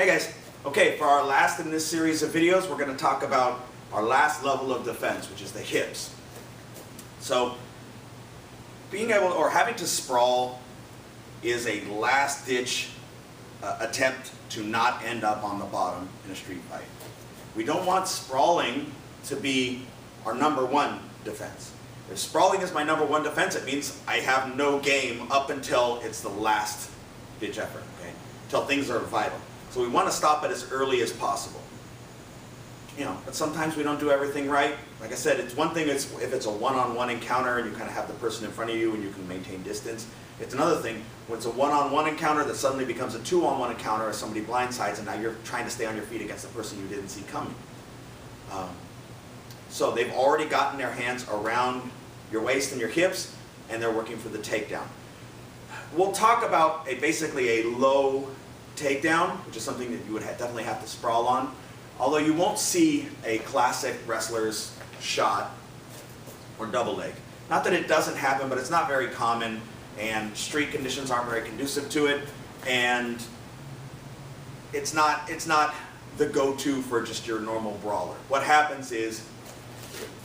Hey guys, okay, for our last in this series of videos, we're going to talk about our last level of defense, which is the hips. So, being able or having to sprawl is a last-ditch attempt to not end up on the bottom in a street fight. We don't want sprawling to be our number one defense. If sprawling is my number one defense, it means I have no game up until it's the last ditch effort, okay? Until things are vital. So we want to stop it as early as possible. You know, but sometimes we don't do everything right. Like I said, it's one thing if it's a one-on-one encounter and you kind of have the person in front of you and you can maintain distance. It's another thing when it's a one-on-one encounter that suddenly becomes a two-on-one encounter as somebody blindsides and now you're trying to stay on your feet against the person you didn't see coming. So they've already gotten their hands around your waist and your hips and they're working for the takedown. We'll talk about basically a low takedown, which is something that you would definitely have to sprawl on. Although you won't see a classic wrestler's shot or double leg. Not that it doesn't happen, but it's not very common, and street conditions aren't very conducive to it, and it's not the go-to for just your normal brawler. What happens is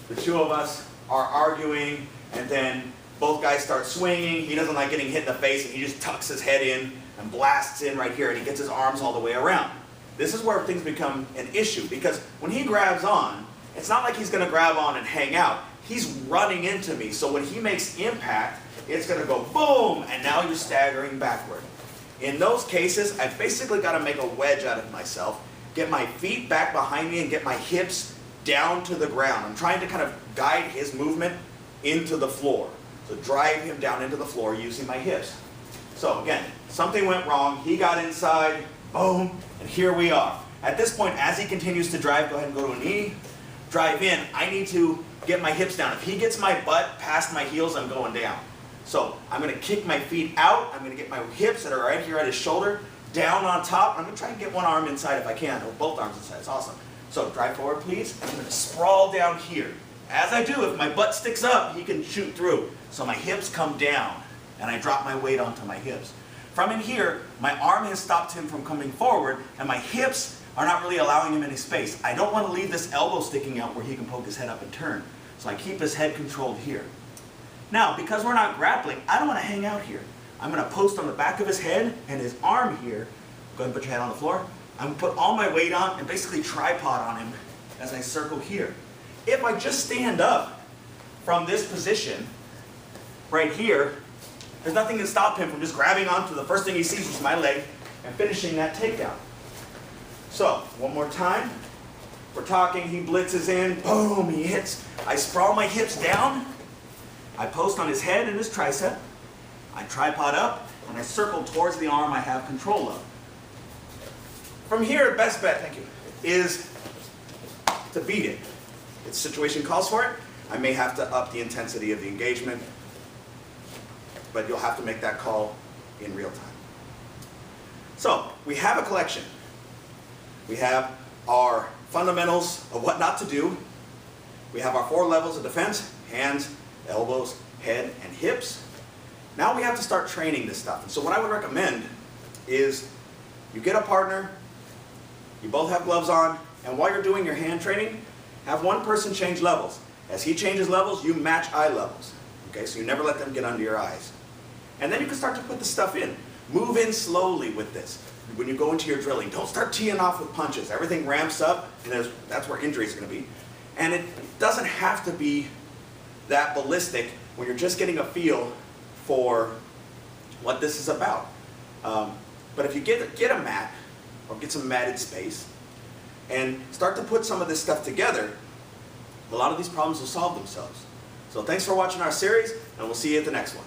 the two of us are arguing, and then both guys start swinging. He doesn't like getting hit in the face, and he just tucks his head in and blasts in right here, and he gets his arms all the way around. This is where things become an issue, because when he grabs on, it's not like he's going to grab on and hang out. He's running into me, so when he makes impact, it's going to go boom, and now you're staggering backward. In those cases, I've basically got to make a wedge out of myself, get my feet back behind me, and get my hips down to the ground. I'm trying to kind of guide his movement into the floor. So drive him down into the floor using my hips. So again, something went wrong, he got inside, boom, and here we are. At this point, as he continues to drive, go ahead and go to a knee, drive in. I need to get my hips down. If he gets my butt past my heels, I'm going down. So I'm going to kick my feet out, I'm going to get my hips that are right here at his shoulder, down on top. I'm going to try and get one arm inside if I can, or both arms inside, it's awesome. So drive forward please, I'm going to sprawl down here. As I do, if my butt sticks up, he can shoot through. So my hips come down, and I drop my weight onto my hips. From in here, my arm has stopped him from coming forward, and my hips are not really allowing him any space. I don't want to leave this elbow sticking out where he can poke his head up and turn. So I keep his head controlled here. Now, because we're not grappling, I don't want to hang out here. I'm going to post on the back of his head and his arm here. Go ahead and put your hand on the floor. I'm going to put all my weight on and basically tripod on him as I circle here. If I just stand up from this position, right here, there's nothing to stop him from just grabbing onto the first thing he sees, which is my leg, and finishing that takedown. So, one more time. We're talking, he blitzes in, boom, he hits. I sprawl my hips down. I post on his head and his tricep. I tripod up, and I circle towards the arm I have control of. From here, best bet, thank you, is to beat it. If the situation calls for it, I may have to up the intensity of the engagement, but you'll have to make that call in real time. So, we have a collection. We have our fundamentals of what not to do. We have our 4 levels of defense: hands, elbows, head, and hips. Now we have to start training this stuff. And so what I would recommend is you get a partner, you both have gloves on, and while you're doing your hand training, have one person change levels. As he changes levels, you match eye levels. Okay, so you never let them get under your eyes. And then you can start to put the stuff in. Move in slowly with this. When you go into your drilling, don't start teeing off with punches. Everything ramps up, and that's where injuries are going to be. And it doesn't have to be that ballistic when you're just getting a feel for what this is about. But if you get a mat, or get some matted space, and start to put some of this stuff together, a lot of these problems will solve themselves. So thanks for watching our series, and we'll see you at the next one.